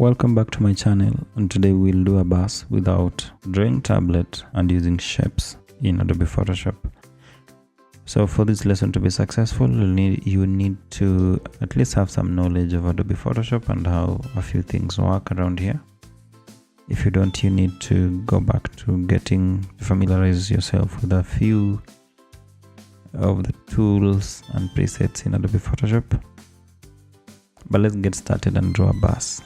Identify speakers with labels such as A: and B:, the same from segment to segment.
A: Welcome back to my channel, and today we'll do a bus without drawing tablet and using shapes in Adobe Photoshop. So for this lesson to be successful, you need to at least have some knowledge of Adobe Photoshop and how a few things work around here. If you don't, you need to go back to familiarize yourself with a few of the tools and presets in Adobe Photoshop. But let's get started and draw a bus.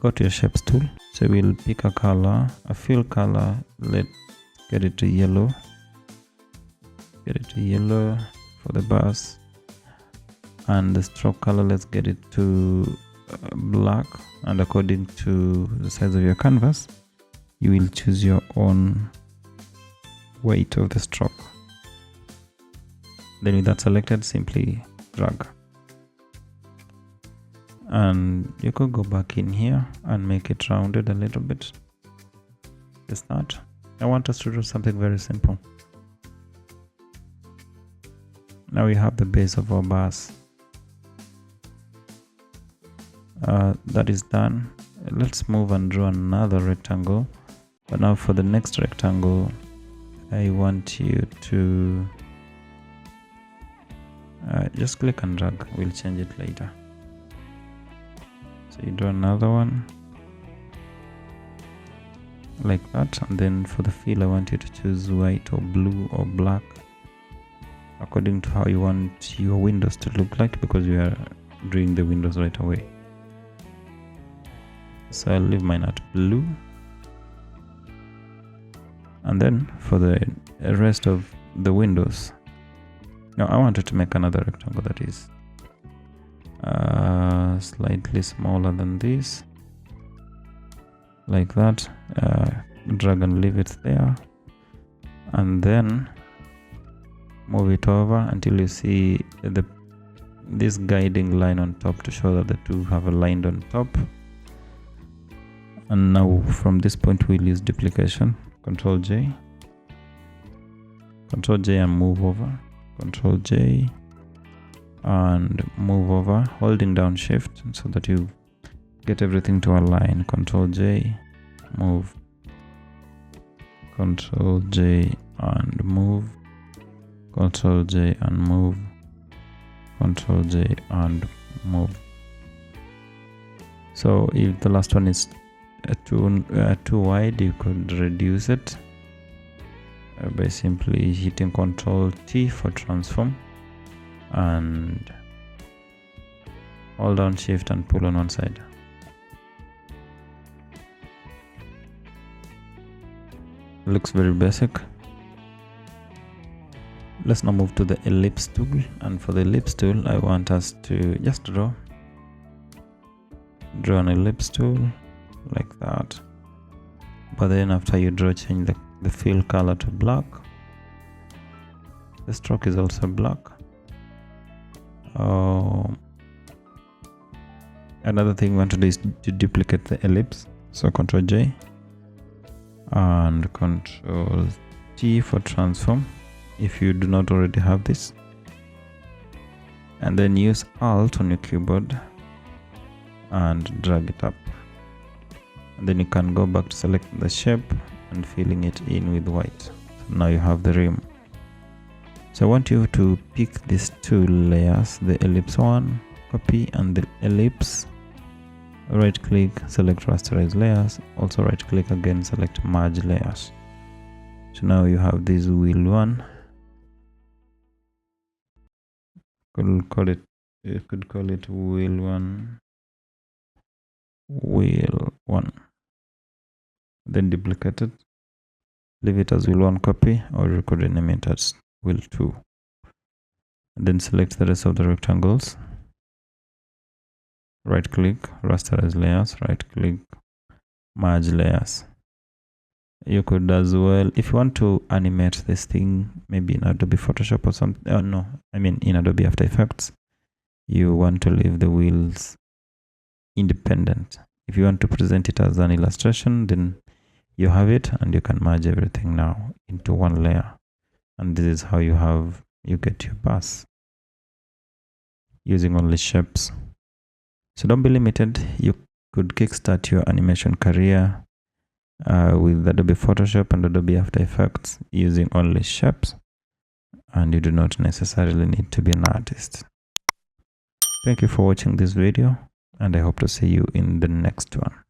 A: Go to your shapes tool. So we'll pick a color, a fill color. Let's get it to yellow. Get it to yellow for the bus. And the stroke color, let's get it to black. And according to the size of your canvas, you will choose your own weight of the stroke. Then with that selected, simply drag. And you could go back in here and make it rounded a little bit. Just that. I want us to do something very simple. Now we have the base of our bus. That is done. Let's move and draw another rectangle. But now for the next rectangle, I want you to just click and drag. We'll change it later. So you draw another one like that, and then for the fill I want you to choose white or blue or black according to how you want your windows to look like, because we are drawing the windows right away. So I'll leave mine at blue, and then for the rest of the windows, now I wanted to make another rectangle that is slightly smaller than this, like that. Drag and leave it there, and then move it over until you see this guiding line on top to show that the two have aligned on top. And now from this point we'll use duplication. Control J and move over. Control J and move over, holding down shift so that you get everything to align. Control J, move. Control J and move. Control J and move. Control J and move. So if the last one is too wide, you could reduce it by simply hitting Control T for transform, and hold down shift and pull on one side. Looks very basic. Let's now move to the ellipse tool, and for the ellipse tool I want us to just draw an ellipse tool like that. But then after you draw, change the fill color to black. The stroke is also black. Another thing we want to do is to duplicate the ellipse. So Control J and Control T for transform if you do not already have this, and then use Alt on your keyboard and drag it up, and then you can go back to select the shape and filling it in with white. So now you have the rim. So I want you to pick these two layers, the ellipse one, copy, and the ellipse. Right click, select rasterize layers. Also right click again, select merge layers. So now you have this wheel one. You could call it wheel one. Wheel one. Then duplicate it. Leave it as wheel one copy, or you could rename it as wheel 2. And then select the rest of the rectangles. Right click, rasterize layers, right click, merge layers. You could as well, if you want to animate this thing, maybe in Adobe Photoshop or something, in Adobe After Effects, you want to leave the wheels independent. If you want to present it as an illustration, then you have it, and you can merge everything now into one layer. And this is how you get your bus using only shapes. So don't be limited. You could kickstart your animation career with Adobe Photoshop and Adobe After Effects using only shapes, and you do not necessarily need to be an artist. Thank you for watching this video, and I hope to see you in the next one.